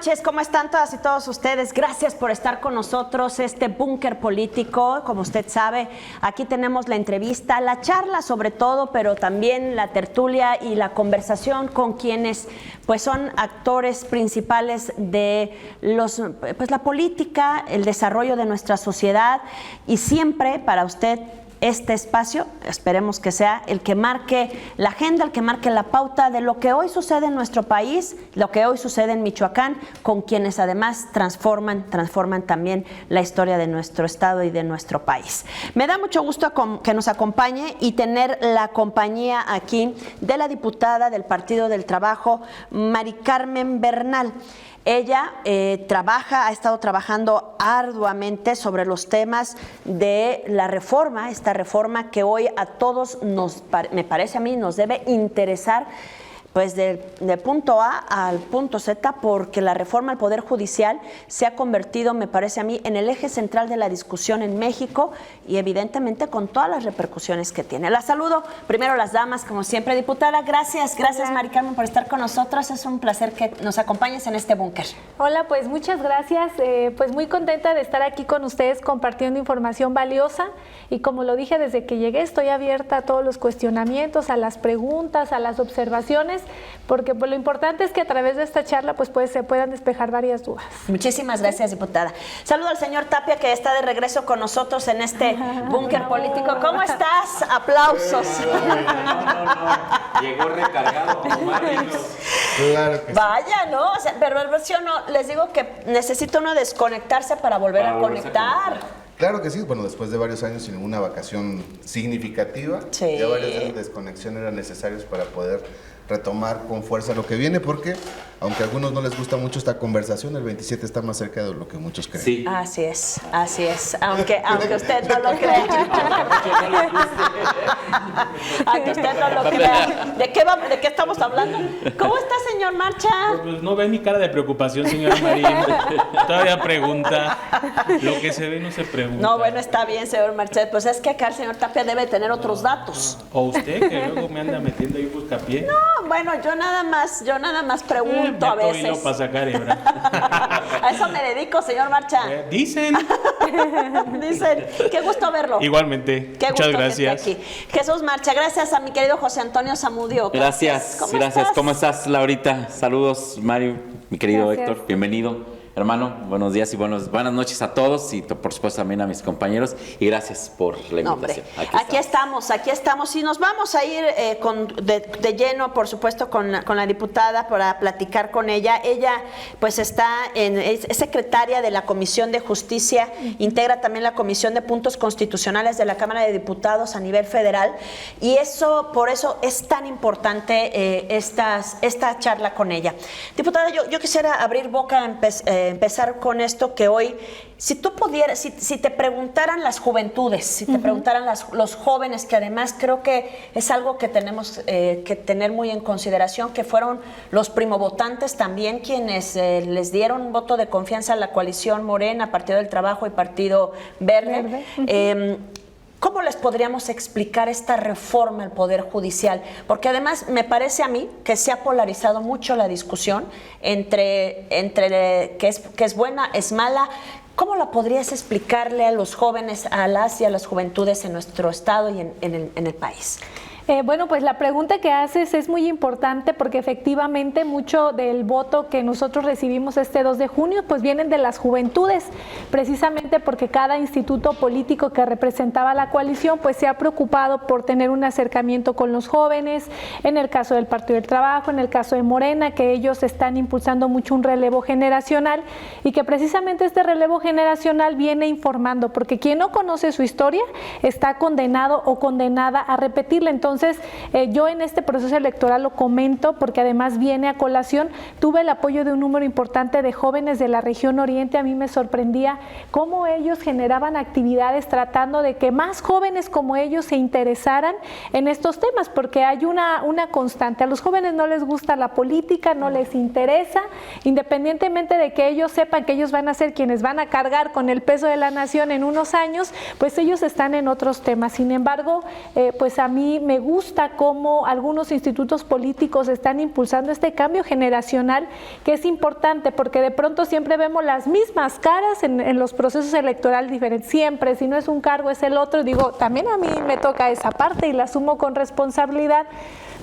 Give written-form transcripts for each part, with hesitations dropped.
noches, ¿cómo están todas y todos ustedes? Gracias por estar con nosotros, este búnker político. Como usted sabe, aquí tenemos la entrevista, la charla sobre todo, pero también la tertulia y la conversación con quienes pues son actores principales de la política, el desarrollo de nuestra sociedad, y siempre para usted este espacio, esperemos que sea el que marque la agenda, el que marque la pauta de lo que hoy sucede en nuestro país, lo que hoy sucede en Michoacán, con quienes además transforman también la historia de nuestro estado y de nuestro país. Me da mucho gusto que nos acompañe y tener la compañía aquí de la diputada del Partido del Trabajo, Mari Carmen Bernal. Ella ha estado trabajando arduamente sobre los temas de la reforma, esta reforma que hoy a todos me parece a mí, nos debe interesar, pues del punto A al punto Z, porque la reforma al Poder Judicial se ha convertido, me parece a mí, en el eje central de la discusión en México y evidentemente con todas las repercusiones que tiene. La saludo, primero las damas, como siempre. Diputada, gracias Mari Carmen por estar con nosotros. Es un placer que nos acompañes en este búnker. Hola, pues muchas gracias. Pues muy contenta de estar aquí con ustedes compartiendo información valiosa, y como lo dije desde que llegué, estoy abierta a todos los cuestionamientos, a las preguntas, a las observaciones, porque pues, lo importante es que a través de esta charla pues se puedan despejar varias dudas. Muchísimas gracias, diputada. Saludo al señor Tapia, que está de regreso con nosotros en este búnker político. ¿Cómo estás? Aplausos. No. Llegó recargado como Mario. Claro que Vaya, ¿no? O sea, pero no, les digo que necesita uno desconectarse para volver a conectar. Claro que sí, bueno, después de varios años sin una vacación significativa, sí, ya varios días de desconexión eran necesarios para poder retomar con fuerza lo que viene, porque aunque a algunos no les gusta mucho esta conversación, el 27 está más cerca de lo que muchos creen. Sí. Así es, aunque usted no lo crea. Aunque usted no lo crea. ¿De qué estamos hablando? ¿Cómo está, señor Marcha? Pues no ve mi cara de preocupación, señora Marín. Todavía pregunta. Lo que se ve no se pregunta. No, bueno, está bien, señor Marcha. Pues es que acá el señor Tapia debe tener otros datos. O usted, que luego me anda metiendo ahí buscapié. No, bueno, yo nada más pregunto a veces. Para sacar, a eso me dedico, señor Marcha. Dicen. Dicen. Qué gusto verlo. Igualmente. Qué Muchas gusto gracias. Que esté aquí. Jesús Marcha, gracias a mi querido José Antonio Zamudio. Gracias. ¿Cómo estás, Laurita? Saludos, Mario, mi querido Héctor. Bienvenido. Hermano, buenos días y buenas noches a todos, y por supuesto también a mis compañeros, y gracias por la invitación. Aquí estamos y nos vamos a ir de lleno, por supuesto, con la diputada para platicar con ella. Ella pues es secretaria de la Comisión de Justicia, integra también la Comisión de Puntos Constitucionales de la Cámara de Diputados a nivel federal, y por eso es tan importante esta charla con ella. Diputada, yo quisiera abrir boca, empezar con esto que hoy, si tú pudieras, si te preguntaran las juventudes, si te preguntaran los jóvenes, que además creo que es algo que tenemos que tener muy en consideración, que fueron los primovotantes también quienes les dieron voto de confianza a la coalición Morena, Partido del Trabajo y Partido Verde. ¿Cómo les podríamos explicar esta reforma al Poder Judicial? Porque además me parece a mí que se ha polarizado mucho la discusión entre que es buena, es mala. ¿Cómo la podrías explicarle a los jóvenes, a las y a las juventudes en nuestro estado y en el país? Bueno, pues la pregunta que haces es muy importante, porque efectivamente mucho del voto que nosotros recibimos este 2 de junio pues vienen de las juventudes, precisamente porque cada instituto político que representaba la coalición pues se ha preocupado por tener un acercamiento con los jóvenes, en el caso del Partido del Trabajo, en el caso de Morena, que ellos están impulsando mucho un relevo generacional, y que precisamente este relevo generacional viene informando, porque quien no conoce su historia está condenado o condenada a repetirla. Entonces, yo en este proceso electoral lo comento porque además viene a colación. Tuve el apoyo de un número importante de jóvenes de la región oriente. A mí me sorprendía cómo ellos generaban actividades tratando de que más jóvenes como ellos se interesaran en estos temas, porque hay una constante. A los jóvenes no les gusta la política, no les interesa, independientemente de que ellos sepan que ellos van a ser quienes van a cargar con el peso de la nación en unos años, pues ellos están en otros temas. Sin embargo, pues a mí me gusta cómo algunos institutos políticos están impulsando este cambio generacional, que es importante porque de pronto siempre vemos las mismas caras en los procesos electorales diferentes, siempre, si no es un cargo es el otro. Digo, también a mí me toca esa parte y la asumo con responsabilidad.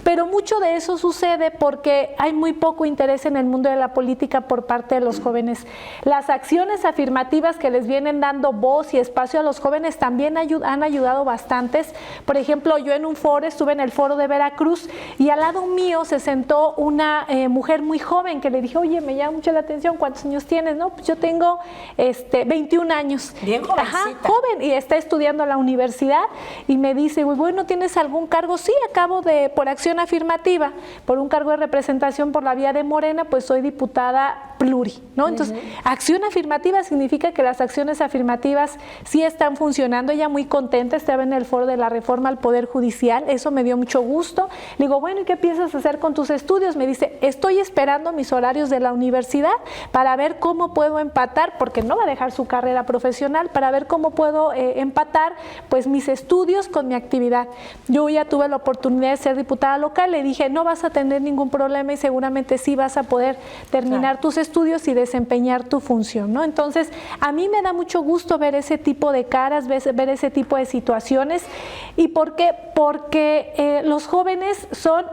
Pero mucho de eso sucede porque hay muy poco interés en el mundo de la política por parte de los jóvenes. Las acciones afirmativas que les vienen dando voz y espacio a los jóvenes también han ayudado bastantes. Por ejemplo, yo en un foro, estuve en el foro de Veracruz y al lado mío se sentó una mujer muy joven que le dije, oye, me llama mucho la atención, ¿cuántos años tienes? No, pues yo tengo 21 años. Bien jovencita. Ajá, joven, y está estudiando en la universidad y me dice, bueno, ¿tienes algún cargo? Sí, acabo de, por acción afirmativa, por un cargo de representación por la vía de Morena, pues soy diputada pluri, ¿no? Entonces, acción afirmativa significa que las acciones afirmativas sí están funcionando. Ella muy contenta, estaba en el foro de la reforma al Poder Judicial, eso me dio mucho gusto. Le digo, bueno, ¿y qué piensas hacer con tus estudios? Me dice, estoy esperando mis horarios de la universidad para ver cómo puedo empatar, porque no va a dejar su carrera profesional, para ver cómo puedo empatar pues mis estudios con mi actividad. Yo ya tuve la oportunidad de ser diputada local, le dije, no vas a tener ningún problema y seguramente sí vas a poder terminar tus estudios y desempeñar tu función, ¿no? Entonces, a mí me da mucho gusto ver ese tipo de caras, ver ese tipo de situaciones. ¿Y por qué? Porque los jóvenes son,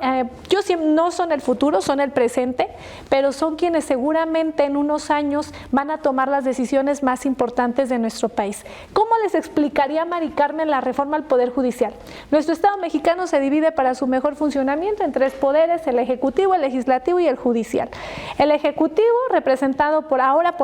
no son el futuro, son el presente, pero son quienes seguramente en unos años van a tomar las decisiones más importantes de nuestro país. ¿Cómo les explicaría, Mari Carmen, la reforma al Poder Judicial? Nuestro Estado mexicano se divide para su mejor funcionamiento en tres poderes: el Ejecutivo, el Legislativo y el Judicial. El Ejecutivo, representado por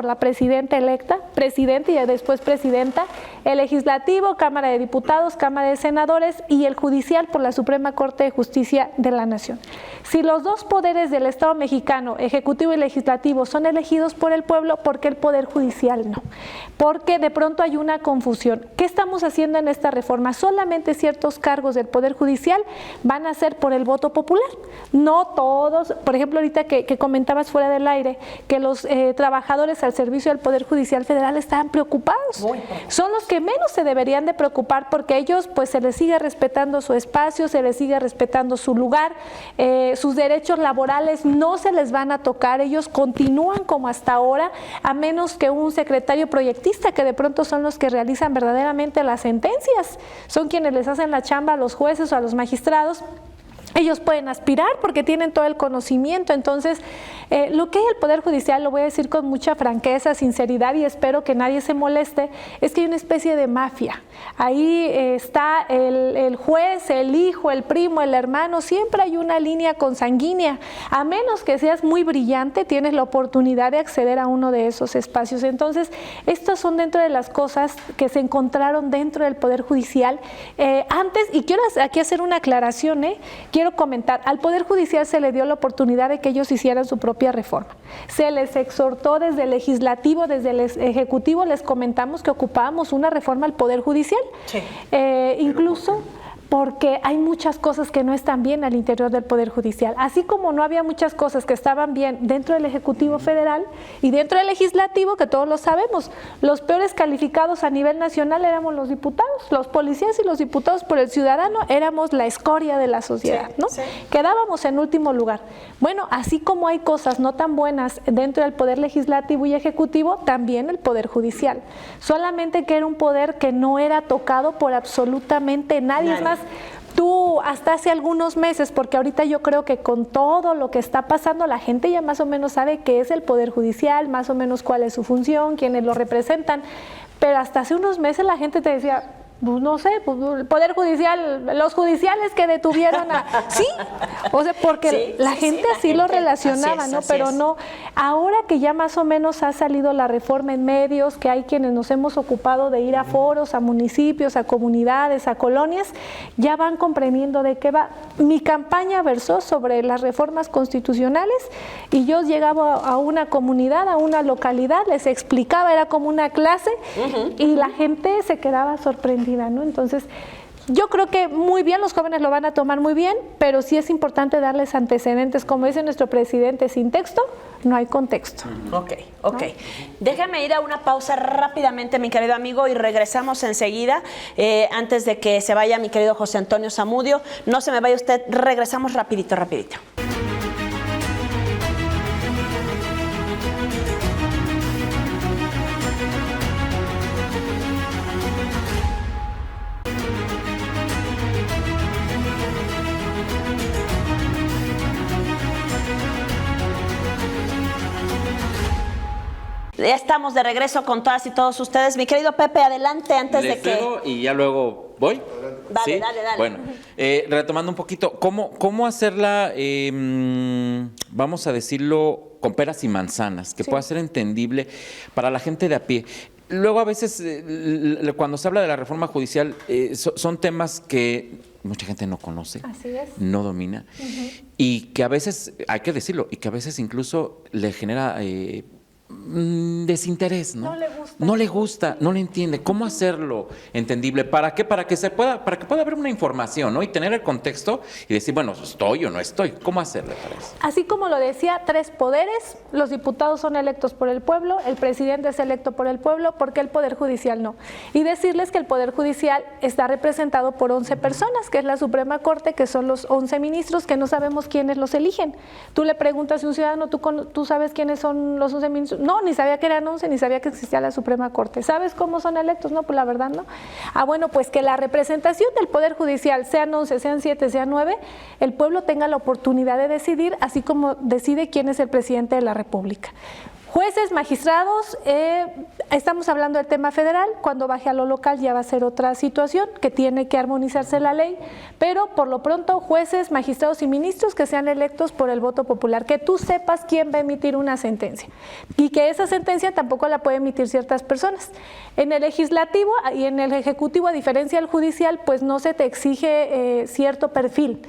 la presidenta electa, presidente y después presidenta; el Legislativo, Cámara de Diputados, Cámara de Senadores; y el Judicial por la Suprema Corte de Justicia de la Nación. Si los dos poderes del Estado mexicano, Ejecutivo y Legislativo, son elegidos por el pueblo, ¿por qué el Poder Judicial no? Porque de pronto hay una confusión. ¿Qué estamos haciendo en esta reforma? Solamente ciertos cargos del Poder Judicial van a ser por el voto popular. No todos. Por ejemplo, ahorita que comentabas fuera del aire que los trabajadores al servicio del Poder Judicial Federal estaban preocupados. Son los que menos se deberían de preocupar, porque ellos pues se les sigue respetando su espacio, se les sigue respetando su lugar, sus derechos laborales no se les van a tocar, ellos continúan como hasta ahora, a menos que un secretario proyectista, que de pronto son los que realizan verdaderamente las sentencias, son quienes les hacen la chamba a los jueces o a los magistrados. Ellos pueden aspirar porque tienen todo el conocimiento. Entonces, lo que es el Poder Judicial, lo voy a decir con mucha franqueza, sinceridad, y espero que nadie se moleste, es que hay una especie de mafia. Ahí está el juez, el hijo, el primo, el hermano, siempre hay una línea consanguínea. A menos que seas muy brillante, tienes la oportunidad de acceder a uno de esos espacios. Entonces, estas son dentro de las cosas que se encontraron dentro del Poder Judicial. Antes, y quiero aquí hacer una aclaración, quiero comentar, al Poder Judicial se le dio la oportunidad de que ellos hicieran su propia reforma. Se les exhortó desde el Legislativo, desde el Ejecutivo, les comentamos que ocupábamos una reforma al Poder Judicial. Sí. Incluso porque hay muchas cosas que no están bien al interior del Poder Judicial. Así como no había muchas cosas que estaban bien dentro del Ejecutivo Federal y dentro del Legislativo, que todos lo sabemos, los peores calificados a nivel nacional éramos los diputados, los policías y los diputados por el ciudadano éramos la escoria de la sociedad, ¿no? Sí. Quedábamos en último lugar. Bueno, así como hay cosas no tan buenas dentro del Poder Legislativo y Ejecutivo, también el Poder Judicial. Solamente que era un poder que no era tocado por absolutamente nadie. Es más, tú hasta hace algunos meses, porque ahorita yo creo que con todo lo que está pasando, la gente ya más o menos sabe qué es el Poder Judicial, más o menos cuál es su función, quiénes lo representan, pero hasta hace unos meses la gente te decía, pues no sé, pues el Poder Judicial, los judiciales que detuvieron a... Sí, o sea, porque la gente así lo relacionaba, ¿no? Pero no, ahora que ya más o menos ha salido la reforma en medios, que hay quienes nos hemos ocupado de ir a foros, a municipios, a comunidades, a colonias, ya van comprendiendo de qué va. Mi campaña versó sobre las reformas constitucionales y yo llegaba a una comunidad, a una localidad, les explicaba, era como una clase y la gente se quedaba sorprendida, ¿no? Entonces, Yo creo que muy bien, los jóvenes lo van a tomar muy bien, pero sí es importante darles antecedentes. Como dice nuestro presidente, sin texto no hay contexto. Ok. Déjame ir a una pausa rápidamente, mi querido amigo, y regresamos enseguida. Antes de que se vaya mi querido José Antonio Zamudio, no se me vaya usted, regresamos rapidito. Ya estamos de regreso con todas y todos ustedes. Mi querido Pepe, adelante antes de que... Dejo y ya luego voy. Dale, ¿Sí? dale. Bueno, retomando un poquito, ¿cómo hacerla, vamos a decirlo, con peras y manzanas, que pueda ser entendible para la gente de a pie? Luego a veces, cuando se habla de la reforma judicial, son temas que mucha gente no conoce, no domina, y que a veces, hay que decirlo, y que a veces incluso le genera... desinterés, ¿no? No le gusta, no le entiende. ¿Cómo hacerlo entendible? ¿Para qué? Para que pueda haber una información, ¿no? Y tener el contexto y decir, bueno, ¿estoy o no estoy? ¿Cómo hacerle para eso? Así como lo decía, 3 poderes, los diputados son electos por el pueblo, el presidente es electo por el pueblo, ¿por qué el Poder Judicial no? Y decirles que el Poder Judicial está representado por 11 personas, que es la Suprema Corte, que son los 11 ministros, que no sabemos quiénes los eligen. Tú le preguntas a un ciudadano, ¿tú sabes quiénes son los 11 ministros? No, ni sabía que eran 11, ni sabía que existía la Suprema Corte. ¿Sabes cómo son electos? No, pues la verdad no. Bueno, pues que la representación del Poder Judicial, sean 11, sean 7, sean 9, el pueblo tenga la oportunidad de decidir, así como decide quién es el presidente de la República. Jueces, magistrados, estamos hablando del tema federal, cuando baje a lo local ya va a ser otra situación, que tiene que armonizarse la ley, pero por lo pronto jueces, magistrados y ministros que sean electos por el voto popular, que tú sepas quién va a emitir una sentencia y que esa sentencia tampoco la puede emitir ciertas personas. En el legislativo y en el ejecutivo, a diferencia del judicial, pues no se te exige cierto perfil.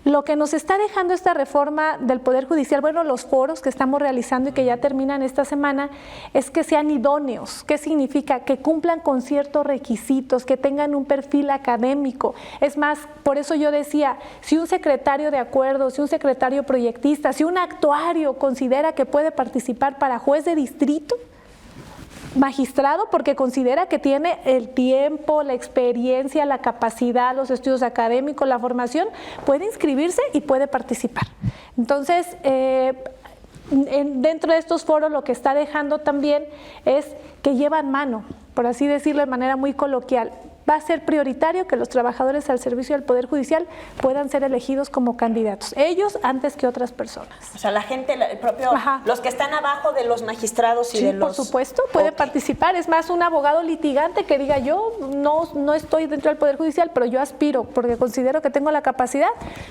Lo que nos está dejando esta reforma del Poder Judicial, bueno, los foros que estamos realizando y que ya terminan esta semana, es que sean idóneos. ¿Qué significa? Que cumplan con ciertos requisitos, que tengan un perfil académico. Es más, por eso yo decía, si un secretario de acuerdo, si un secretario proyectista, si un actuario considera que puede participar para juez de distrito, magistrado, porque considera que tiene el tiempo, la experiencia, la capacidad, los estudios académicos, la formación, puede inscribirse y puede participar. Entonces, dentro de estos foros lo que está dejando también es que llevan mano, por así decirlo de manera muy coloquial. Va a ser prioritario que los trabajadores al servicio del Poder Judicial puedan ser elegidos como candidatos, ellos antes que otras personas. O sea, la gente, el propio, los que están abajo de los magistrados y de los... por supuesto, puede participar. Es más, un abogado litigante que diga, yo no estoy dentro del Poder Judicial, pero yo aspiro, porque considero que tengo la capacidad,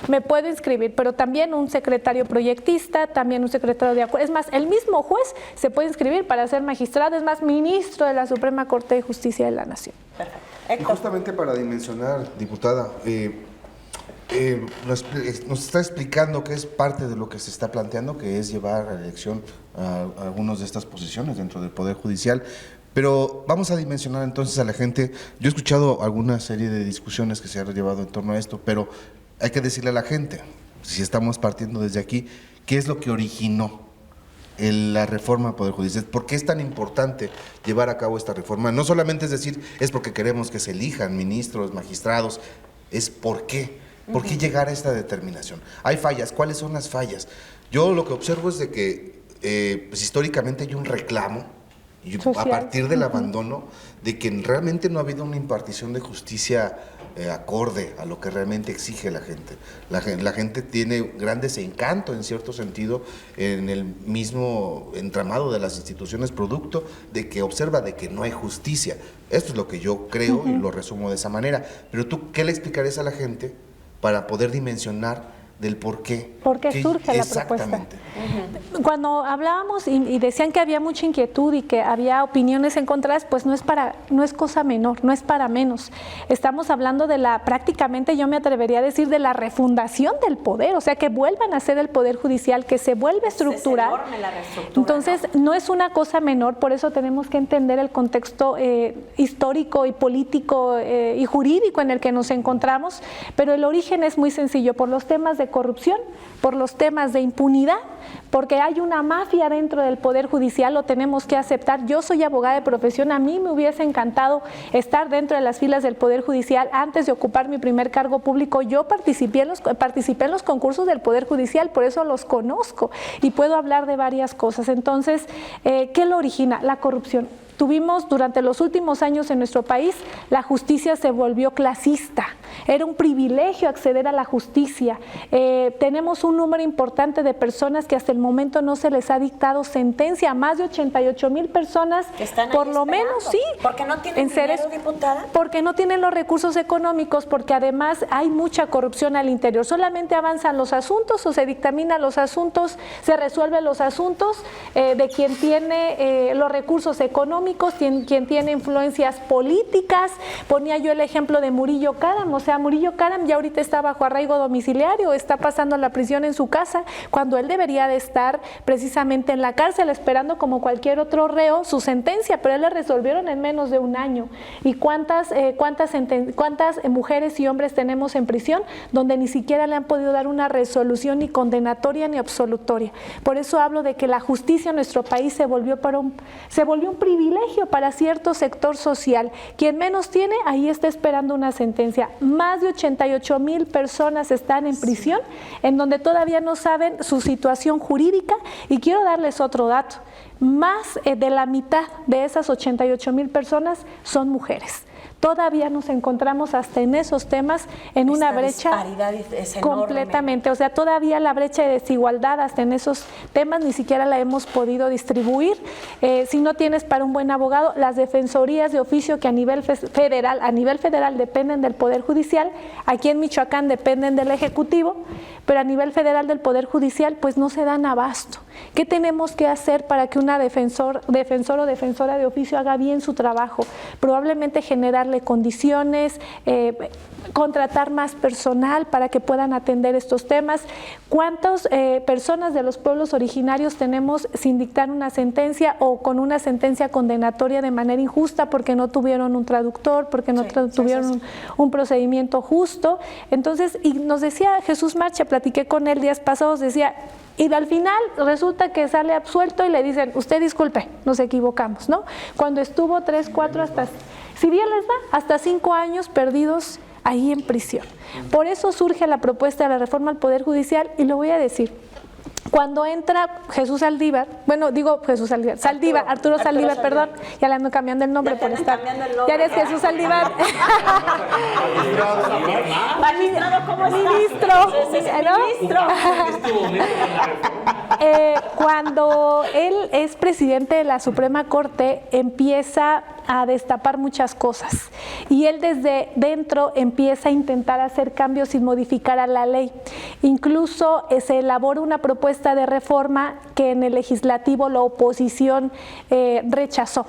me puedo inscribir. Pero también un secretario proyectista, también un secretario de acuerdo. Es más, el mismo juez se puede inscribir para ser magistrado, es más, ministro de la Suprema Corte de Justicia de la Nación. Perfecto. Y justamente para dimensionar, diputada, nos está explicando que es parte de lo que se está planteando, que es llevar a la elección a algunas de estas posiciones dentro del Poder Judicial. Pero vamos a dimensionar entonces a la gente. Yo he escuchado alguna serie de discusiones que se han llevado en torno a esto, pero hay que decirle a la gente, si estamos partiendo desde aquí, ¿qué es lo que originó la reforma al Poder Judicial? ¿Por qué es tan importante llevar a cabo esta reforma? No solamente es decir, es porque queremos que se elijan ministros, magistrados, es por qué. ¿Por qué llegar a esta determinación? Hay fallas. ¿Cuáles son las fallas? Yo lo que observo es de que pues, históricamente hay un reclamo, y a partir del abandono, de que realmente no ha habido una impartición de justicia acorde a lo que realmente exige la gente. La gente tiene gran desencanto, en cierto sentido, en el mismo entramado de las instituciones, producto de que observa de que no hay justicia. Esto es lo que yo creo y lo resumo de esa manera. Pero tú, ¿qué le explicarías a la gente para poder dimensionar del por qué. ¿Por qué surge la propuesta? Exactamente. Cuando hablábamos y decían que había mucha inquietud y que había opiniones encontradas, pues no es cosa menor, no es para menos. Estamos hablando de prácticamente yo me atrevería a decir, de la refundación del poder, o sea, que vuelvan a ser el Poder Judicial, que se vuelve estructural. Es enorme la reestructura, entonces, ¿no? Es una cosa menor, por eso tenemos que entender el contexto histórico y político y jurídico en el que nos encontramos, pero el origen es muy sencillo, por los temas de corrupción, por los temas de impunidad, porque hay una mafia dentro del Poder Judicial, lo tenemos que aceptar. Yo soy abogada de profesión, a mí me hubiese encantado estar dentro de las filas del Poder Judicial. Antes de ocupar mi primer cargo público, yo participé en los concursos del Poder Judicial, por eso los conozco y puedo hablar de varias cosas. Entonces, ¿qué lo origina? La corrupción. Tuvimos durante los últimos años en nuestro país, la justicia se volvió clasista. Era un privilegio acceder a la justicia. Tenemos un número importante de personas que hasta el momento no se les ha dictado sentencia. Más de 88,000 personas, que están por lo menos, sí. ¿Porque no tienen dinero, diputada? Porque no tienen los recursos económicos, porque además hay mucha corrupción al interior. Solamente avanzan los asuntos o se dictaminan los asuntos, se resuelven los asuntos de quien tiene los recursos económicos, quien tiene influencias políticas. Ponía yo el ejemplo de Murillo Karam, o sea, Murillo Karam ya ahorita está bajo arraigo domiciliario, está pasando la prisión en su casa, cuando él debería de estar precisamente en la cárcel esperando como cualquier otro reo su sentencia, pero él le resolvieron en menos de un año. ¿Y cuántas mujeres y hombres tenemos en prisión donde ni siquiera le han podido dar una resolución ni condenatoria ni absolutoria? Por eso hablo de que la justicia en nuestro país se volvió un privilegio para cierto sector social. Quien menos tiene, ahí está esperando una sentencia. Más de 88,000 personas están en prisión, en donde todavía no saben su situación jurídica. Y quiero darles otro dato. Más de la mitad de esas 88,000 personas son mujeres. Todavía nos encontramos hasta en esos temas en una brecha disparidad es enorme. Completamente, o sea, todavía la brecha de desigualdad hasta en esos temas ni siquiera la hemos podido distribuir. Si no tienes para un buen abogado, las defensorías de oficio que a nivel federal dependen del Poder Judicial, aquí en Michoacán dependen del Ejecutivo, pero a nivel federal del Poder Judicial pues no se dan abasto. ¿Qué tenemos que hacer para que una defensor o defensora de oficio haga bien su trabajo? Probablemente generarle condiciones, contratar más personal para que puedan atender estos temas. ¿Cuántas personas de los pueblos originarios tenemos sin dictar una sentencia o con una sentencia condenatoria de manera injusta porque no tuvieron un traductor, porque no tuvieron un procedimiento justo? Entonces, y nos decía Jesús Marcha, platiqué con él días pasados, decía, y al final resulta que sale absuelto y le dicen, usted disculpe, nos equivocamos, ¿no? Cuando estuvo 3, 4, si bien les va, hasta 5 años perdidos ahí en prisión. Por eso surge la propuesta de la reforma al Poder Judicial, y lo voy a decir. Cuando entra Arturo Saldívar, perdón, ya le ando cambiando el nombre por estar. Ya eres Jesús Saldívar. Magistrado, ¿cómo está? Ministro. Cuando él es presidente de la Suprema Corte, empieza a destapar muchas cosas y él desde dentro empieza a intentar hacer cambios sin modificar a la ley. Incluso se elabora una propuesta de reforma que en el legislativo la oposición rechazó.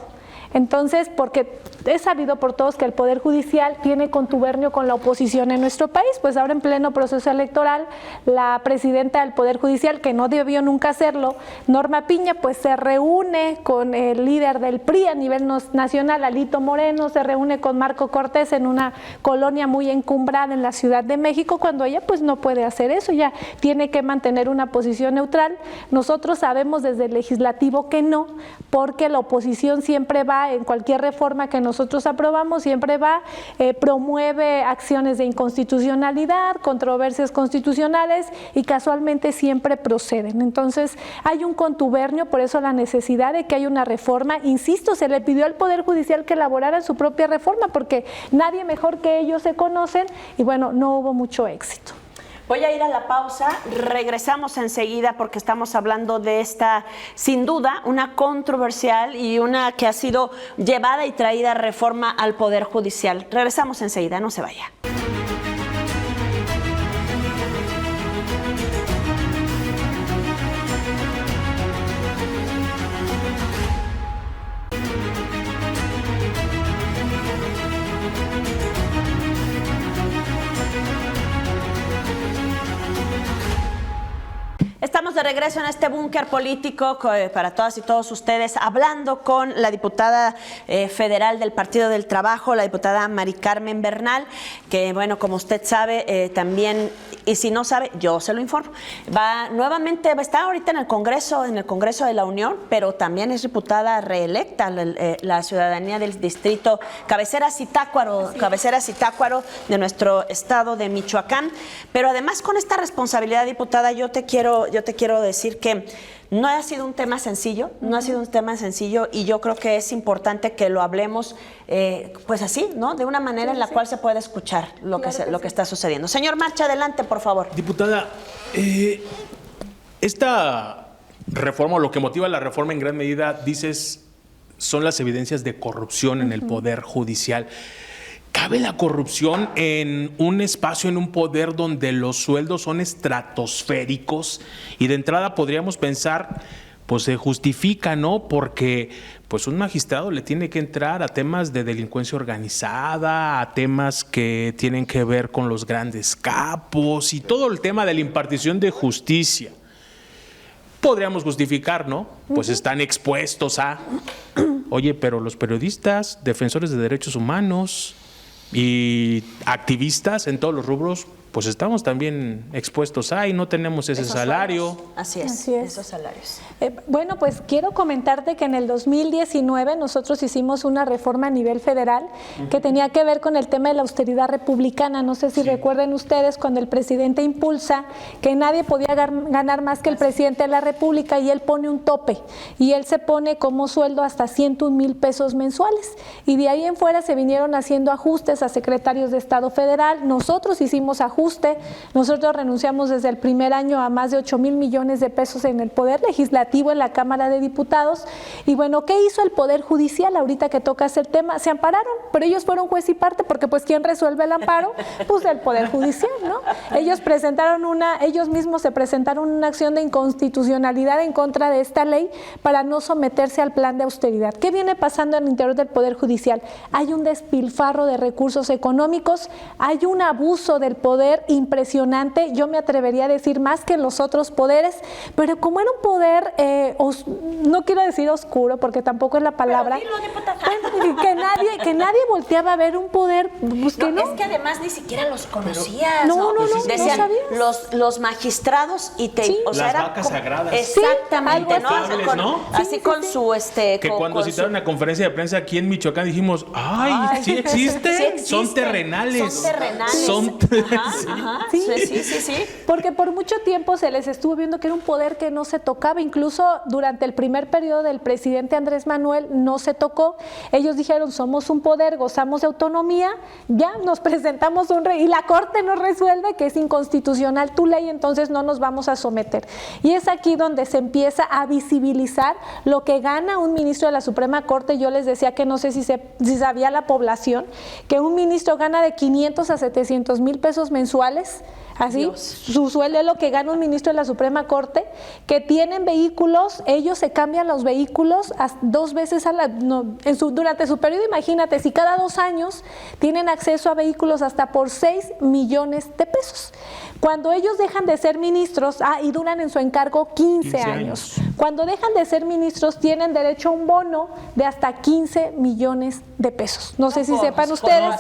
Entonces, porque es sabido por todos que el Poder Judicial tiene contubernio con la oposición en nuestro país, pues ahora en pleno proceso electoral, la presidenta del Poder Judicial, que no debió nunca hacerlo, Norma Piña, pues se reúne con el líder del PRI a nivel nacional, Alito Moreno, se reúne con Marco Cortés en una colonia muy encumbrada en la Ciudad de México, cuando ella pues no puede hacer eso, ya tiene que mantener una posición neutral. Nosotros sabemos desde el legislativo que no, porque la oposición siempre va, en cualquier reforma que nosotros aprobamos, siempre va, promueve acciones de inconstitucionalidad, controversias constitucionales, y casualmente siempre proceden. Entonces hay un contubernio, por eso la necesidad de que haya una reforma. Insisto, se le pidió al Poder Judicial que elaborara su propia reforma porque nadie mejor que ellos se conocen, y bueno, no hubo mucho éxito. Voy a ir a la pausa, regresamos enseguida porque estamos hablando de esta, sin duda, una controversial y una que ha sido llevada y traída reforma al Poder Judicial. Regresamos enseguida, no se vaya. Estamos de regreso en este búnker político para todas y todos ustedes, hablando con la diputada federal del Partido del Trabajo, la diputada Mari Carmen Bernal, que bueno, como usted sabe, también, y si no sabe, yo se lo informo, está ahorita en el Congreso de la Unión, pero también es diputada reelecta, la ciudadanía del distrito Cabecera Zitácuaro de nuestro estado de Michoacán. Pero además, con esta responsabilidad, diputada, yo te quiero decir que no ha sido un tema sencillo, y yo creo que es importante que lo hablemos pues así, ¿no? De una manera en la cual se puede escuchar lo que está sucediendo. Señor Marcha, adelante, por favor. Diputada, esta reforma, o lo que motiva la reforma en gran medida, dices, son las evidencias de corrupción en el Poder Judicial. ¿Cabe la corrupción en un espacio, en un poder donde los sueldos son estratosféricos? Y de entrada podríamos pensar, pues se justifica, ¿no? Porque pues un magistrado le tiene que entrar a temas de delincuencia organizada, a temas que tienen que ver con los grandes capos y todo el tema de la impartición de justicia. Podríamos justificar, ¿no? Pues están expuestos a... Oye, pero los periodistas, defensores de derechos humanos y activistas en todos los rubros, pues estamos también expuestos a y no tenemos ese salario. Así es, esos salarios. Bueno, pues quiero comentarte que en el 2019 nosotros hicimos una reforma a nivel federal que tenía que ver con el tema de la austeridad republicana. No sé si recuerden ustedes cuando el presidente impulsa que nadie podía ganar más que el presidente de la República, y él pone un tope, y él se pone como sueldo hasta 101,000 pesos mensuales. Y de ahí en fuera se vinieron haciendo ajustes a secretarios de Estado federal. Nosotros hicimos ajustes. Nosotros renunciamos desde el primer año a más de 8,000 millones de pesos en el Poder Legislativo, en la Cámara de Diputados. Y bueno, ¿qué hizo el Poder Judicial? Ahorita que tocas el tema, se ampararon, pero ellos fueron juez y parte, porque pues ¿quién resuelve el amparo? Pues el Poder Judicial, ¿no? Ellos mismos se presentaron una acción de inconstitucionalidad en contra de esta ley para no someterse al plan de austeridad. ¿Qué viene pasando en el interior del Poder Judicial? Hay un despilfarro de recursos económicos, hay un abuso del poder impresionante, yo me atrevería a decir más que en los otros poderes, pero como era un poder, no quiero decir oscuro, porque tampoco es la palabra, que nadie volteaba a ver un poder, pues que no. Es que además ni siquiera los conocías. No decían sabías. los magistrados y te, Sí. o sea, Las era vacas sagradas. Exactamente, Sí, ¿no? algo ¿no? Así con su Que cuando citaron una conferencia de prensa aquí en Michoacán dijimos, ¡ay, sí existe! sí existe. Son terrenales. Son terrenales. Ajá. Sí. Porque por mucho tiempo se les estuvo viendo que era un poder que no se tocaba, incluso durante el primer periodo del presidente Andrés Manuel no se tocó. Ellos dijeron, somos un poder, gozamos de autonomía, ya nos presentamos y la Corte nos resuelve que es inconstitucional tu ley, entonces no nos vamos a someter. Y es aquí donde se empieza a visibilizar lo que gana un ministro de la Suprema Corte. Yo les decía que no sé si sabía la población que un ministro gana de 500 a 700,000 pesos mensuales. Así, Dios. su sueldo es lo que gana un ministro de la Suprema Corte, que tienen vehículos, ellos se cambian los vehículos 2 veces durante su periodo. Imagínate, si cada 2 años tienen acceso a vehículos hasta por 6 millones de pesos. Cuando ellos dejan de ser ministros, y duran en su encargo 15 años. Cuando dejan de ser ministros, tienen derecho a un bono de hasta 15 millones de pesos. No sé si sepan ustedes.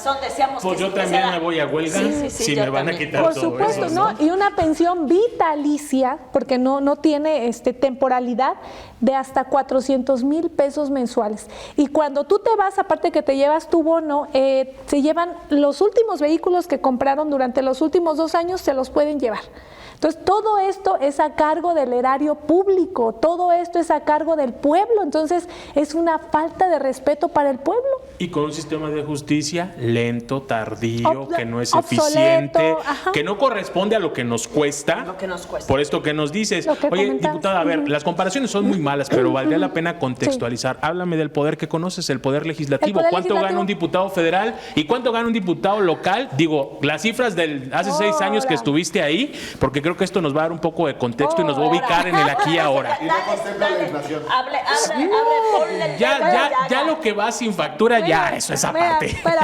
Pues yo también me voy a huelga si me van a quitar Por todo supuesto, eso, ¿no? Y una pensión vitalicia, porque no tiene temporalidad, de hasta 400,000 pesos mensuales. Y cuando tú te vas, aparte que te llevas tu bono, se llevan los últimos vehículos que compraron durante los últimos 2 años, se los pueden llevar. Entonces, todo esto es a cargo del erario público, todo esto es a cargo del pueblo, entonces es una falta de respeto para el pueblo. Y con un sistema de justicia lento, tardío, que no es obsoleto, eficiente, ajá. que no corresponde a lo que nos cuesta. Por esto que nos dices. Lo que Oye, comentabas. diputada, a ver, las comparaciones son muy malas, pero valdría la pena contextualizar. Háblame del poder que conoces, el Poder Legislativo. El Poder ¿Cuánto Legislativo? gana un diputado federal y cuánto gana un diputado local? Digo, las cifras del hace 6 años que estuviste ahí, porque creo que esto nos va a dar un poco de contexto y nos va a ubicar en el aquí y ahora. Y no contempla la inflación. Ya lo que va sin factura, ya, eso es aparte. Pero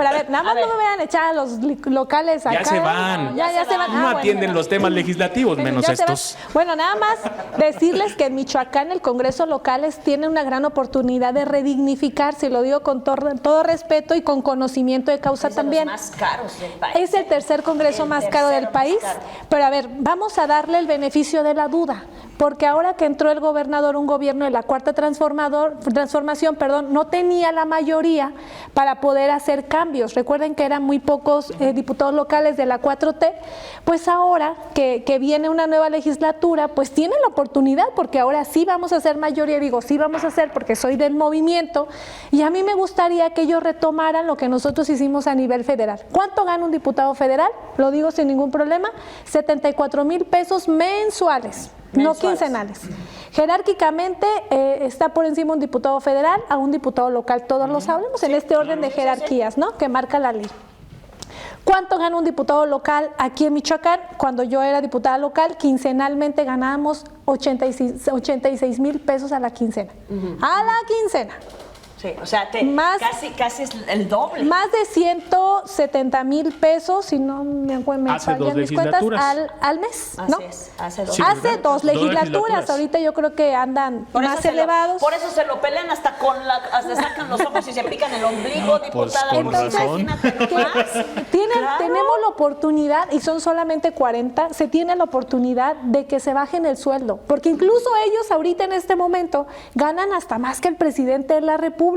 a ver, nada más no me vayan a echar a los locales acá. Ya se van. ya se van. No atienden los temas legislativos, Bueno, menos ya se van. estos. Bueno, nada más decirles que en Michoacán el Congreso locales tiene una gran oportunidad de redignificarse, y lo digo con todo respeto y con conocimiento de causa Es de también. los más caros del país. Es el tercer Congreso El más caro del tercero más país, caro. pero a ver, vamos a darle el beneficio de la duda, porque ahora que entró el gobernador, un gobierno de la Cuarta Transformación, no tenía la mayoría para poder hacer cambios. Recuerden que eran muy pocos diputados locales de la 4T, pues ahora que viene una nueva legislatura, pues tienen la oportunidad, porque ahora sí vamos a hacer mayoría, digo sí vamos a hacer porque soy del movimiento, y a mí me gustaría que ellos retomaran lo que nosotros hicimos a nivel federal. ¿Cuánto gana un diputado federal? Lo digo sin ningún problema, 74,000 pesos mensuales. No quincenales. Jerárquicamente está por encima un diputado federal a un diputado local. Todos lo sabemos en este orden de jerarquías, ¿no? Que marca la ley. ¿Cuánto gana un diputado local aquí en Michoacán? Cuando yo era diputada local, quincenalmente ganábamos 86,000 pesos a la quincena. A la quincena. Sí, o sea, casi es el doble. Más de 170,000 pesos, si no me fallan mis cuentas, al mes, ¿no? Así es, hace dos. Sí, Hace dos legislaturas. Ahorita yo creo que andan más elevados. Por eso se lo pelean hasta se sacan los ojos y se pican el ombligo, diputada. con razón. Imagínate nomás. Tenemos la oportunidad, y son solamente 40, se tiene la oportunidad de que se bajen el sueldo, porque incluso ellos ahorita en este momento ganan hasta más que el presidente de la República.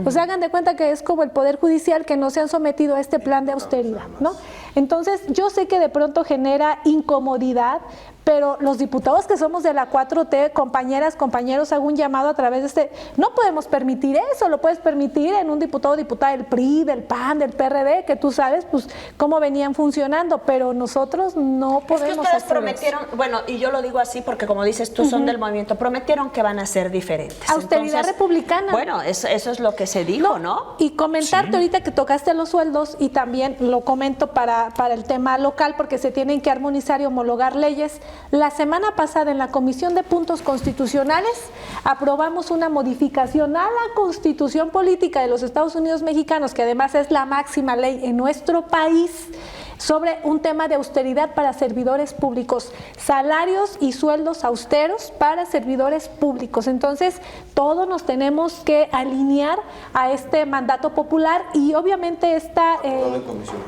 O sea, hagan de cuenta que es como el Poder Judicial, que no se han sometido a este plan de austeridad, ¿no? Entonces, yo sé que de pronto genera incomodidad, pero los diputados que somos de la 4T, compañeras, compañeros, hago un llamado a través de no podemos permitir eso, lo puedes permitir en un diputado o diputada del PRI, del PAN, del PRD, que tú sabes pues cómo venían funcionando, pero nosotros no podemos es que ustedes hacer prometieron, eso. bueno, y yo lo digo así porque como dices tú, son del movimiento, prometieron que van a ser diferentes. Austeridad republicana. Bueno, eso es lo que se dijo, ¿no? Y comentarte Sí. ahorita que tocaste los sueldos, y también lo comento para el tema local, porque se tienen que armonizar y homologar leyes. La semana pasada en la Comisión de Puntos Constitucionales aprobamos una modificación a la Constitución Política de los Estados Unidos Mexicanos, que además es la máxima ley en nuestro país, sobre un tema de austeridad para servidores públicos, salarios y sueldos austeros para servidores públicos. Entonces, todos nos tenemos que alinear a este mandato popular, y obviamente está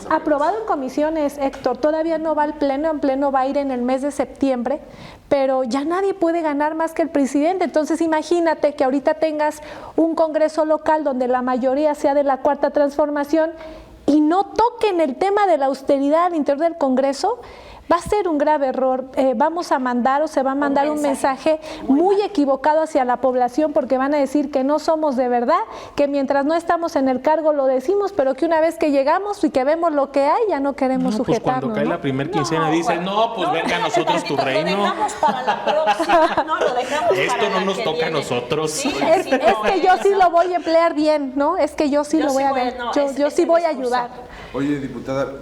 aprobado en comisiones, Héctor. Todavía no va al Pleno, en Pleno va a ir en el mes de septiembre, pero ya nadie puede ganar más que el presidente. Entonces, imagínate que ahorita tengas un Congreso local donde la mayoría sea de la Cuarta Transformación y no toquen el tema de la austeridad al interior del Congreso. Va a ser un grave error. Vamos a mandar, o se va a mandar un mensaje muy equivocado hacia la población, porque van a decir que no somos de verdad, que mientras no estamos en el cargo lo decimos, pero que una vez que llegamos y que vemos lo que hay, ya no queremos Pues sujetarnos. cuando cae ¿no? la primer quincena dicen, pues venga a nosotros tu reino. Lo dejamos para la próxima, no, lo dejamos Esto para no la nos que toca a viene. nosotros. Sí, Es sí, que no, yo sí lo voy a emplear bien, ¿no? Es que yo sí Yo lo voy sí a voy a- ver. no, Yo ese sí voy a discurso. ayudar. Oye, diputada,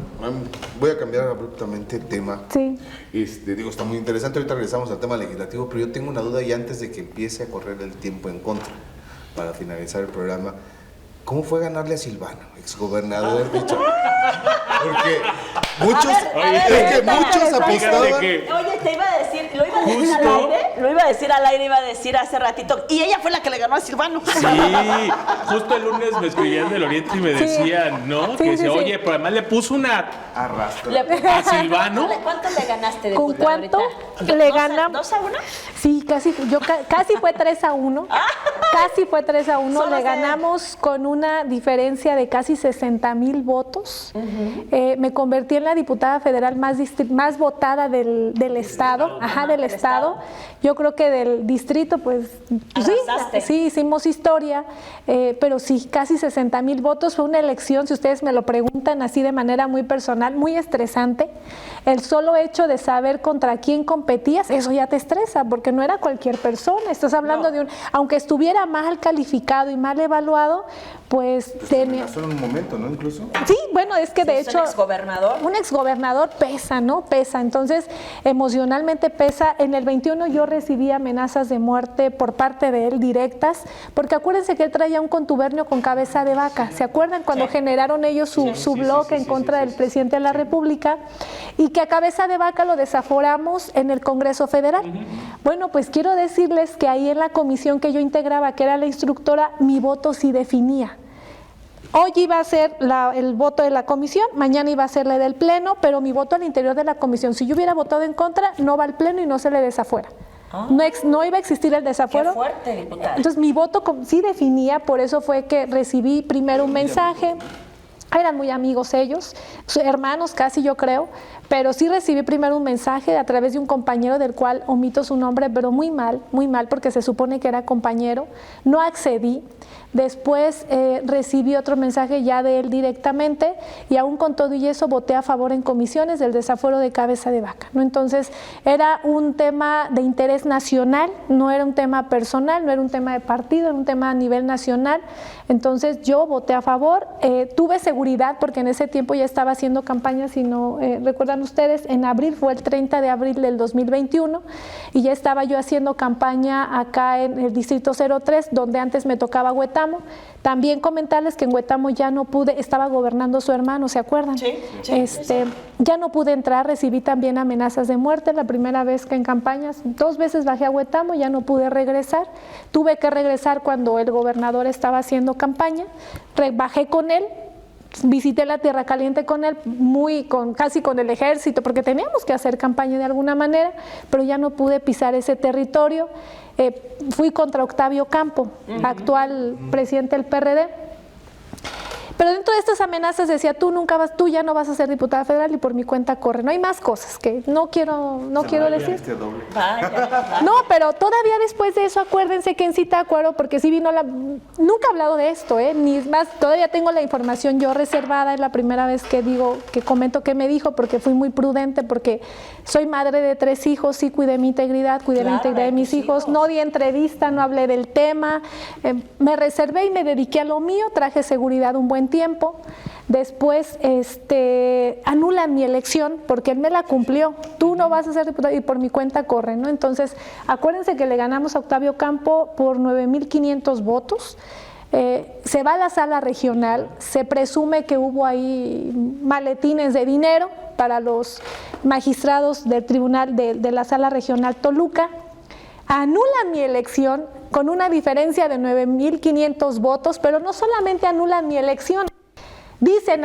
voy a cambiar abruptamente el tema. Sí. Digo, está muy interesante. Ahorita regresamos al tema legislativo, pero yo tengo una duda, y antes de que empiece a correr el tiempo en contra, para finalizar el programa, ¿cómo fue ganarle a Silvano, exgobernador de Michoacán? Porque muchos, muchos apostaban. Oye, te iba a decir, lo iba a decir al aire, iba a decir hace ratito, y ella fue la que le ganó a Silvano. Sí, justo el lunes me escribían del Oriente y me Sí. decían, ¿no? Sí, Que decía, sí, sí. oye, pero además le puso una Arrastra. a Silvano. ¿Cuánto le ganaste? ¿Con diputada, cuánto ahorita? le ¿2 ganamos? a 1? Sí, casi fue 3-1. Casi fue 3-1. Solo Le se- ganamos con una diferencia de casi 60,000 votos. Me convertí en la diputada federal más votada del estado. Del estado. Yo creo que del distrito, pues Arrasaste. sí, hicimos historia, pero sí, casi 60,000 votos. Fue una elección, si ustedes me lo preguntan así de manera muy personal, muy estresante. El solo hecho de saber contra quién competías, eso ya te estresa, porque no era cualquier persona. Estás hablando de aunque estuviera era mal calificado y mal evaluado, pues tenía... en un momento, ¿no? Incluso. Sí, bueno, es que de ¿Es hecho... un exgobernador? Un exgobernador pesa, ¿no? Pesa. Entonces, emocionalmente pesa. En el 21 yo recibí amenazas de muerte por parte de él directas, porque acuérdense que él traía un contubernio con Cabeza de Vaca. ¿Se acuerdan cuando generaron ellos su bloque en contra del presidente de la República? Y que a Cabeza de Vaca lo desaforamos en el Congreso Federal. Bueno, pues quiero decirles que ahí en la comisión que yo integraba, que era la instructora, mi voto sí definía. Hoy iba a ser el voto de la comisión, mañana iba a ser la del pleno, pero mi voto al interior de la comisión, si yo hubiera votado en contra, no va al pleno y no se le desafuera. No iba a existir el desafuero. Qué fuerte, diputada. Entonces mi voto sí definía, por eso fue que recibí primero un mensaje. Eran muy amigos ellos, hermanos casi yo creo, pero sí recibí primero un mensaje a través de un compañero del cual omito su nombre, pero muy mal, porque se supone que era compañero. No accedí. Después recibí otro mensaje ya de él directamente y aún con todo y eso voté a favor en comisiones del desafuero de Cabeza de Vaca, ¿no? Entonces era un tema de interés nacional, no era un tema personal, no era un tema de partido, era un tema a nivel nacional. Entonces yo voté a favor, tuve seguridad porque en ese tiempo ya estaba haciendo campaña, si no recuerdan ustedes, en abril, fue el 30 de abril del 2021 y ya estaba yo haciendo campaña acá en el Distrito 03, donde antes me tocaba Huetamo. También comentarles que en Huetamo ya no pude, estaba gobernando su hermano, ¿se acuerdan? Sí. Ya no pude entrar, recibí también amenazas de muerte la primera vez que en campañas, 2 veces bajé a Huetamo, ya no pude regresar, tuve que regresar cuando el gobernador estaba haciendo campaña, bajé con él, visité la Tierra Caliente con él, casi con el ejército, porque teníamos que hacer campaña de alguna manera, pero ya no pude pisar ese territorio. Fui contra Octavio Campo, actual presidente del PRD. Pero dentro de estas amenazas decía, tú ya no vas a ser diputada federal y por mi cuenta corre. No hay más cosas que no quiero decir. Vaya. No, pero todavía después de eso, acuérdense que en Zitácuaro, porque sí vino nunca he hablado de esto, ni más, todavía tengo la información yo reservada, es la primera vez que comento qué me dijo, porque fui muy prudente, porque soy madre de 3 hijos, sí cuidé mi integridad, cuidé la integridad de mis hijos, no di entrevista, no hablé del tema, me reservé y me dediqué a lo mío, traje seguridad un buen tiempo. Después anulan mi elección porque él me la cumplió. Tú no vas a ser diputado y por mi cuenta corre, ¿no? Entonces, acuérdense que le ganamos a Octavio Campo por 9,500 votos. Se va a la sala regional, se presume que hubo ahí maletines de dinero para los magistrados del tribunal de la sala regional Toluca. Anulan mi elección con una diferencia de 9,500 votos, pero no solamente anulan mi elección, dicen,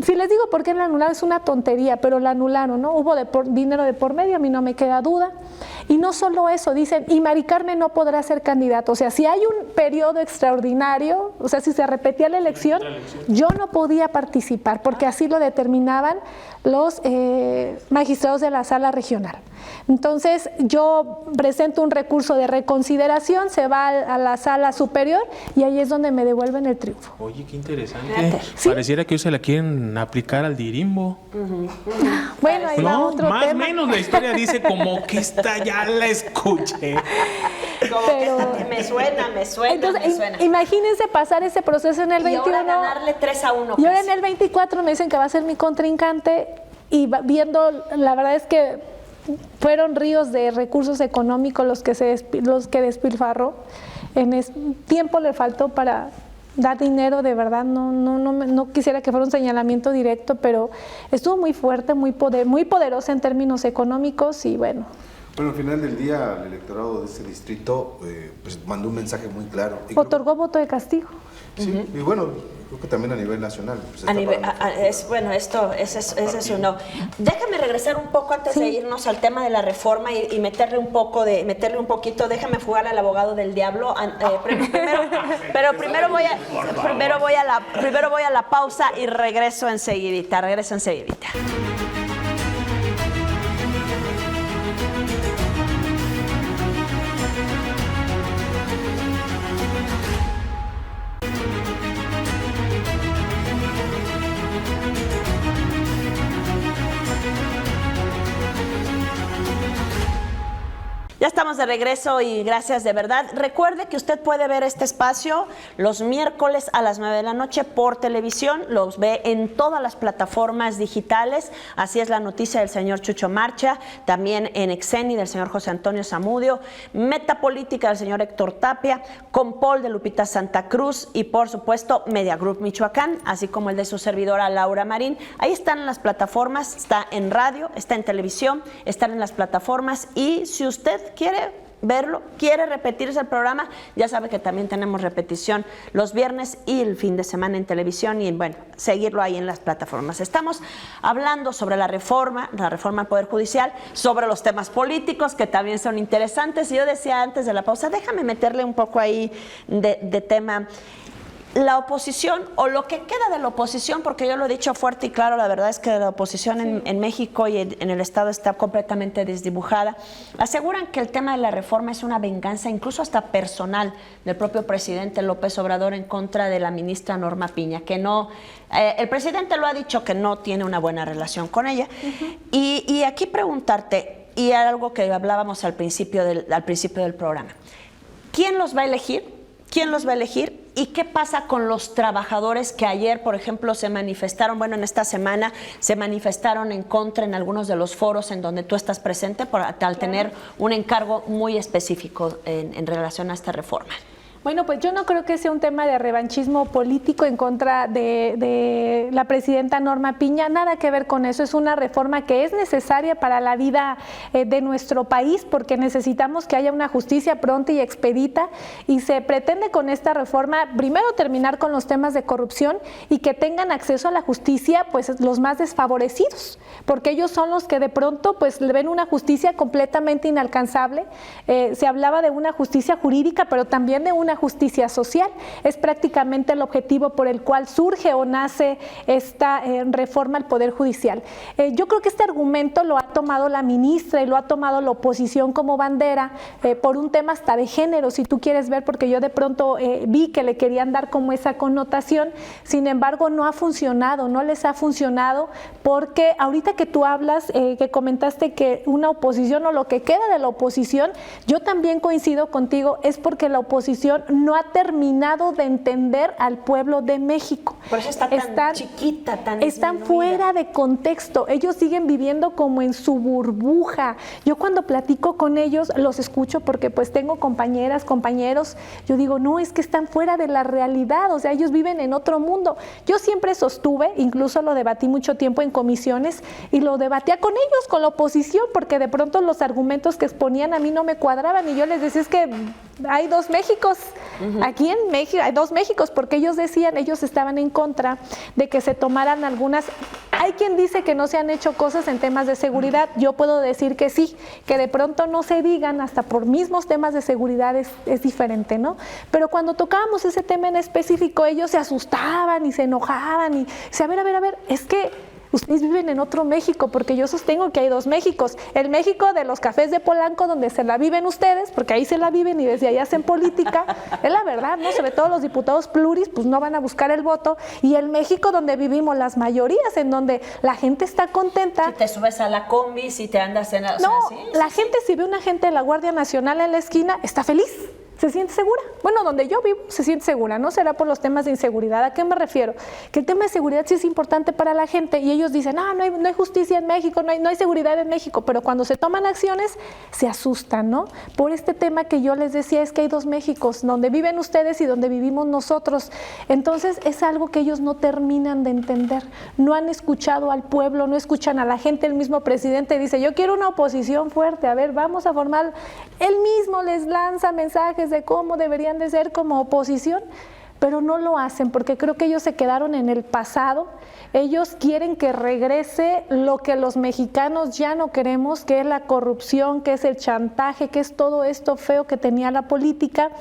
si les digo por qué la anularon, es una tontería, pero la anularon, ¿no? Hubo dinero de por medio, a mí no me queda duda. Y no solo eso, dicen, y Mari Carmen no podrá ser candidato. O sea, si hay un periodo extraordinario, o sea, si se repetía la elección, yo no podía participar, porque así lo determinaban los magistrados de la sala regional. Entonces, yo presento un recurso de reconsideración, se va a la sala superior y ahí es donde me devuelven el triunfo. Oye, qué interesante. ¿Sí? Pareciera que ellos se la quieren aplicar al dirimbo. Bueno, ahí va otro más o tema. menos la historia dice como que esta ya la escuché. Como Pero- que me suena. Entonces, imagínense pasar ese proceso en el Y 21. ahora ganarle 3-1. Y ahora en el 24 me dicen que va a ser mi contrincante y viendo, la verdad es que fueron ríos de recursos económicos los que despilfarró. Tiempo le faltó para dar dinero, de verdad, no quisiera que fuera un señalamiento directo, pero estuvo muy fuerte, muy poderosa en términos económicos y bueno. Bueno, al final del día, el electorado de este distrito pues mandó un mensaje muy claro. Y Otorgó voto de castigo. sí, y bueno, creo que también a nivel nacional. Pues, Ese es uno. Déjame regresar un poco antes de irnos al tema de la reforma y meterle un poquito. Déjame jugar al abogado del diablo. Primero voy a la pausa y regreso enseguidita. Ya estamos de regreso y gracias de verdad. Recuerde que usted puede ver este espacio los miércoles a las 9 de la noche por televisión. Los ve en todas las plataformas digitales. Así es la noticia del señor Chucho Marcha. También en Exeni del señor José Antonio Zamudio. Metapolítica del señor Héctor Tapia. Compol de Lupita Santa Cruz. Y por supuesto Media Group Michoacán. Así como el de su servidora Laura Marín. Ahí están las plataformas. Está en radio, está en televisión, están en las plataformas. Y si usted quiere verlo, quiere repetirse el programa, ya sabe que también tenemos repetición los viernes y el fin de semana en televisión y bueno, seguirlo ahí en las plataformas. Estamos hablando sobre la reforma al Poder Judicial, sobre los temas políticos que también son interesantes y yo decía antes de la pausa, déjame meterle un poco ahí de tema. La oposición o lo que queda de la oposición, porque yo lo he dicho fuerte y claro, la verdad es que la oposición en México y en el Estado está completamente desdibujada, aseguran que el tema de la reforma es una venganza incluso hasta personal del propio presidente López Obrador en contra de la ministra Norma Piña, que no, el presidente lo ha dicho que no tiene una buena relación con ella. Y aquí preguntarte, y algo que hablábamos al principio del programa, ¿quién los va a elegir? ¿Quién los va a elegir? ¿Y qué pasa con los trabajadores que ayer, por ejemplo, se manifestaron, bueno, en esta semana se manifestaron en contra en algunos de los foros en donde tú estás presente al tener un encargo muy específico en relación a esta reforma? Bueno, pues yo no creo que sea un tema de revanchismo político en contra de la presidenta Norma Piña, nada que ver con eso, es una reforma que es necesaria para la vida de nuestro país porque necesitamos que haya una justicia pronta y expedita y se pretende con esta reforma primero terminar con los temas de corrupción y que tengan acceso a la justicia pues los más desfavorecidos, porque ellos son los que de pronto pues le ven una justicia completamente inalcanzable, se hablaba de una justicia jurídica pero también de una justicia social, es prácticamente el objetivo por el cual surge o nace esta reforma al Poder Judicial. Yo creo que este argumento lo ha tomado la ministra y lo ha tomado la oposición como bandera por un tema hasta de género, si tú quieres ver, porque yo de pronto vi que le querían dar como esa connotación, sin embargo no ha funcionado, no les ha funcionado porque ahorita que tú hablas, que comentaste que una oposición o lo que queda de la oposición, yo también coincido contigo, es porque la oposición no ha terminado de entender al pueblo de México. Por eso está tan chiquita, tan están disminuida. Fuera de contexto, ellos siguen viviendo como en su burbuja. Yo cuando platico con ellos, los escucho porque pues tengo compañeras, compañeros, yo digo, no, es que están fuera de la realidad, o sea, ellos viven en otro mundo. Yo siempre sostuve, incluso lo debatí mucho tiempo en comisiones y lo debatía con ellos, con la oposición, porque de pronto los argumentos que exponían a mí no me cuadraban y yo les decía, es que hay dos Méxicos. Aquí en México hay dos Méxicos, porque ellos decían, ellos estaban en contra de que se tomaran algunas. Hay quien dice que no se han hecho cosas en temas de seguridad, yo puedo decir que sí, que de pronto no se digan hasta por mismos temas de seguridad es diferente, ¿no? Pero cuando tocábamos ese tema en específico, ellos se asustaban y se enojaban y a ver, es que ustedes viven en otro México, porque yo sostengo que hay dos Méxicos. El México de los cafés de Polanco, donde se la viven ustedes, porque ahí se la viven y desde allá hacen política, es la verdad, ¿no? Sobre todo los diputados pluris, pues no van a buscar el voto. Y el México donde vivimos las mayorías, en donde la gente está contenta. Si te subes a la combi, si te andas en la... No, la gente, si ve un agente de la Guardia Nacional en la esquina, está feliz. Se siente segura. Bueno, donde yo vivo se siente segura, no será por los temas de inseguridad. ¿A qué me refiero? Que el tema de seguridad sí es importante para la gente y ellos dicen, no hay justicia en México, no hay seguridad en México, pero cuando se toman acciones se asustan, ¿no? Por este tema que yo les decía, es que hay dos Méxicos, donde viven ustedes y donde vivimos nosotros. Entonces es algo que ellos no terminan de entender. No han escuchado al pueblo, no escuchan a la gente. El mismo presidente dice, yo quiero una oposición fuerte, a ver, vamos a formar. Él mismo les lanza mensajes de cómo deberían de ser como oposición, pero no lo hacen porque creo que ellos se quedaron en el pasado. Ellos quieren que regrese lo que los mexicanos ya no queremos, que es la corrupción, que es el chantaje, que es todo esto feo que tenía la política,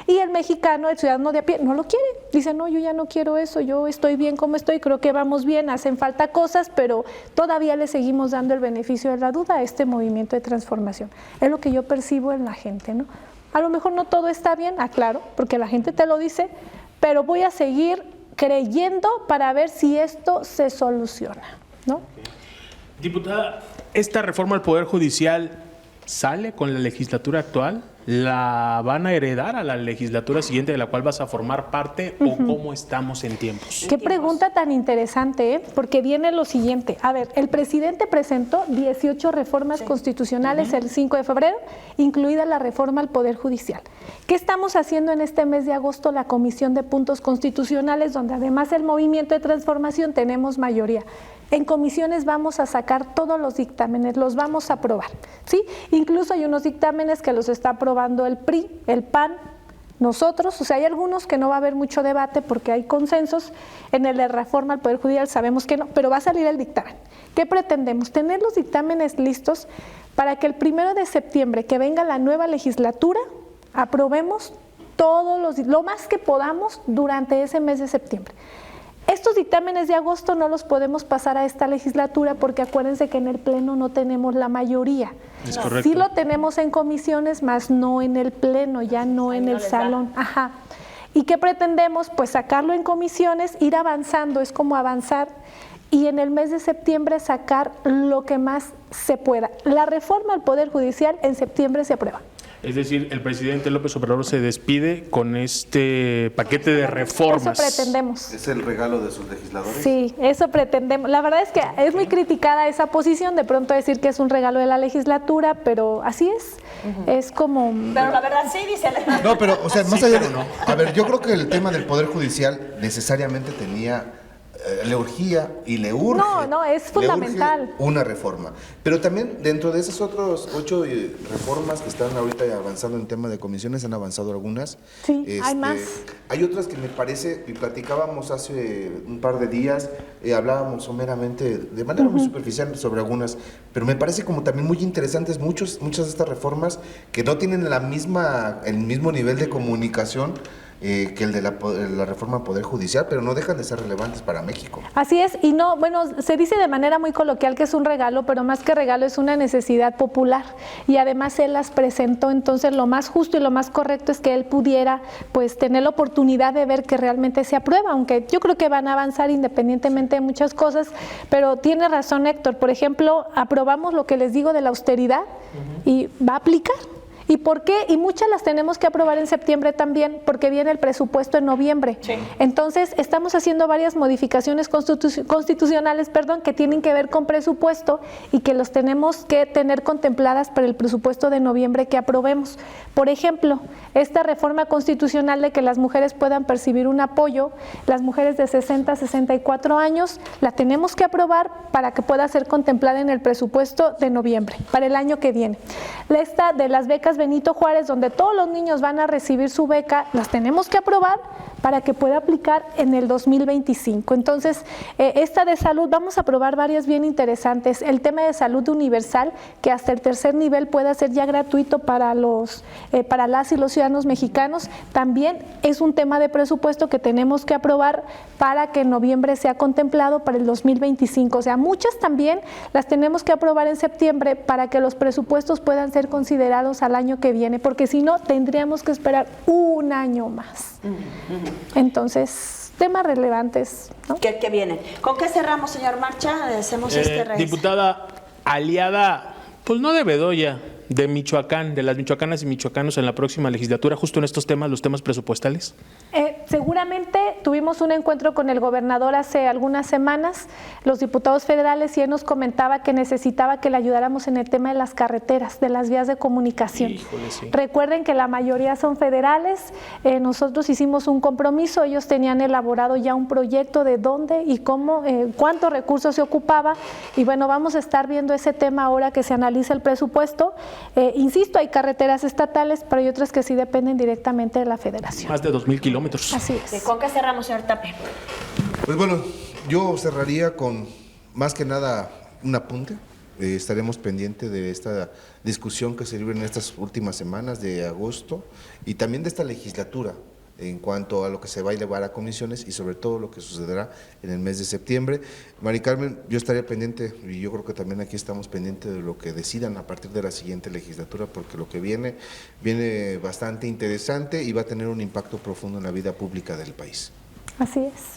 y el mexicano, el ciudadano de a pie, no lo quiere. Dice, no, yo ya no quiero eso, yo estoy bien como estoy, creo que vamos bien, hacen falta cosas, pero todavía le seguimos dando el beneficio de la duda a este movimiento de transformación. Es lo que yo percibo en la gente, ¿no? A lo mejor no todo está bien, claro, porque la gente te lo dice, pero voy a seguir creyendo para ver si esto se soluciona, ¿no? Diputada, esta reforma al Poder Judicial sale con la legislatura actual, la van a heredar a la legislatura siguiente de la cual vas a formar parte o cómo estamos en tiempos. Qué pregunta tan interesante, ¿eh? Porque viene lo siguiente. A ver, el presidente presentó 18 reformas constitucionales el 5 de febrero, incluida la reforma al Poder Judicial. ¿Qué estamos haciendo en este mes de agosto? La Comisión de Puntos Constitucionales, donde además el Movimiento de Transformación tenemos mayoría. En comisiones vamos a sacar todos los dictámenes, los vamos a aprobar, ¿sí? Incluso hay unos dictámenes que los está aprobando el PRI, el PAN, nosotros, o sea, hay algunos que no va a haber mucho debate porque hay consensos. En el de reforma al Poder Judicial sabemos que no, pero va a salir el dictamen. ¿Qué pretendemos? Tener los dictámenes listos para que el 1 de septiembre, que venga la nueva legislatura, aprobemos lo más que podamos durante ese mes de septiembre. Estos dictámenes de agosto no los podemos pasar a esta legislatura porque acuérdense que en el Pleno no tenemos la mayoría. Es correcto. Sí lo tenemos en comisiones, más no en el Pleno, ya no en el salón. Ajá. ¿Y qué pretendemos? Pues sacarlo en comisiones, ir avanzando, es como avanzar, y en el mes de septiembre sacar lo que más se pueda. La reforma al Poder Judicial en septiembre se aprueba. Es decir, el presidente López Obrador se despide con este paquete de reformas. Eso pretendemos. ¿Es el regalo de sus legisladores? Sí, eso pretendemos. La verdad es que es muy criticada esa posición, de pronto decir que es un regalo de la legislatura, pero así es. Es como... Pero la verdad sí, dice. No, pero, o sea, más Sí, allá pero de... no. A ver, yo creo que el tema del Poder Judicial necesariamente tenía... le urgía y le urge. No, es fundamental. Le urge una reforma. Pero también dentro de esas otras 8 reformas que están ahorita avanzando en tema de comisiones, han avanzado algunas. Sí, hay más. Hay otras que me parece, y platicábamos hace un par de días, hablábamos someramente, de manera muy superficial sobre algunas, pero me parece como también muy interesantes muchas de estas reformas que no tienen el mismo nivel de comunicación que el de la reforma al Poder Judicial, pero no dejan de ser relevantes para México. Así es, y no, bueno, se dice de manera muy coloquial que es un regalo, pero más que regalo es una necesidad popular, y además él las presentó, entonces lo más justo y lo más correcto es que él pudiera pues tener la oportunidad de ver que realmente se aprueba, aunque yo creo que van a avanzar independientemente de muchas cosas, pero tiene razón Héctor, por ejemplo, aprobamos lo que les digo de la austeridad y va a aplicar. ¿Y por qué? Y muchas las tenemos que aprobar en septiembre también, porque viene el presupuesto en noviembre. Sí. Entonces, estamos haciendo varias modificaciones constitucionales, que tienen que ver con presupuesto y que los tenemos que tener contempladas para el presupuesto de noviembre que aprobemos. Por ejemplo, esta reforma constitucional de que las mujeres puedan percibir un apoyo, las mujeres de 60 a 64 años, la tenemos que aprobar para que pueda ser contemplada en el presupuesto de noviembre, para el año que viene. Esta de las becas Benito Juárez, donde todos los niños van a recibir su beca, las tenemos que aprobar para que pueda aplicar en el 2025. Entonces, esta de salud, vamos a aprobar varias bien interesantes. El tema de salud universal, que hasta el 3er nivel pueda ser ya gratuito para las y los ciudadanos mexicanos, también es un tema de presupuesto que tenemos que aprobar para que en noviembre sea contemplado para el 2025. O sea, muchas también las tenemos que aprobar en septiembre para que los presupuestos puedan ser considerados al año que viene, porque si no, tendríamos que esperar un año más. Entonces, temas relevantes, ¿no? ¿Qué vienen? ¿Con qué cerramos, señor Marcha? Hacemos raíz. Diputada aliada, pues no de Bedoya, de Michoacán, de las michoacanas y michoacanos en la próxima legislatura, justo en estos temas, los temas presupuestales. Seguramente tuvimos un encuentro con el gobernador hace algunas semanas, los diputados federales, y él nos comentaba que necesitaba que le ayudáramos en el tema de las carreteras, de las vías de comunicación. Híjole, sí. Recuerden que la mayoría son federales, nosotros hicimos un compromiso, ellos tenían elaborado ya un proyecto de dónde y cómo, cuántos recursos se ocupaba, y bueno, vamos a estar viendo ese tema ahora que se analiza el presupuesto. Insisto, hay carreteras estatales, pero hay otras que sí dependen directamente de la federación. Más de 2,000 kilómetros. Así es. ¿Con qué cerramos, señor Tapia? Pues bueno, yo cerraría con más que nada un apunte. Estaremos pendientes de esta discusión que se libre en estas últimas semanas de agosto y también de esta legislatura en cuanto a lo que se va a elevar a comisiones y sobre todo lo que sucederá en el mes de septiembre. Mari Carmen, yo estaría pendiente, y yo creo que también aquí estamos pendientes de lo que decidan a partir de la siguiente legislatura, porque lo que viene bastante interesante y va a tener un impacto profundo en la vida pública del país. Así es.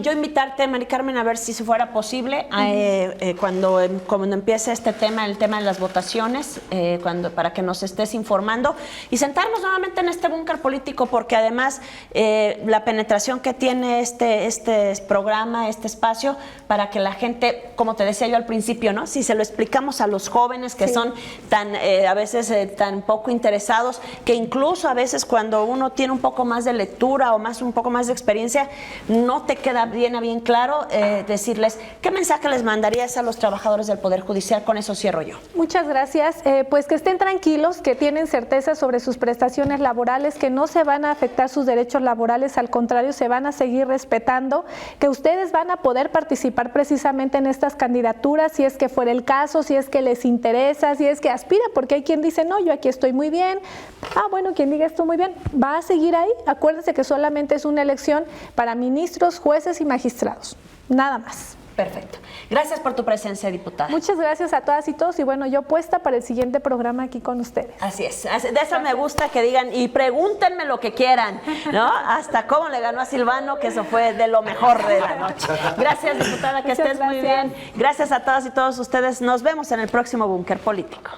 Yo invitarte, Mari Carmen, a ver si fuera posible, cuando empiece este tema, el tema de las votaciones, para que nos estés informando y sentarnos nuevamente en este búnker político, porque además la penetración que tiene este programa, este espacio, para que la gente, como te decía yo al principio, ¿no? Si se lo explicamos a los jóvenes que son tan a veces tan poco interesados, que incluso a veces cuando uno tiene un poco más de lectura o un poco más de experiencia, no te queda bien claro, decirles qué mensaje les mandarías a los trabajadores del Poder Judicial. Con eso cierro yo. Muchas gracias. Pues que estén tranquilos, que tienen certeza sobre sus prestaciones laborales, que no se van a afectar sus derechos laborales, al contrario, se van a seguir respetando, que ustedes van a poder participar precisamente en estas candidaturas, si es que fuera el caso, si es que les interesa, si es que aspira, porque hay quien dice, no, yo aquí estoy muy bien. Bueno, quien diga esto muy bien, va a seguir ahí. Acuérdense que solamente es una elección para ministros, jueces y magistrados, nada más. Perfecto. Gracias por tu presencia, diputada. Muchas gracias a todas y todos, y bueno, yo puesta para el siguiente programa aquí con ustedes. Así es. De eso me gusta que digan, y pregúntenme lo que quieran, ¿no? Hasta cómo le ganó a Silvano, que eso fue de lo mejor de la noche. Gracias, diputada, que estés muy bien. Gracias a todas y todos ustedes. Nos vemos en el próximo Búnker Político.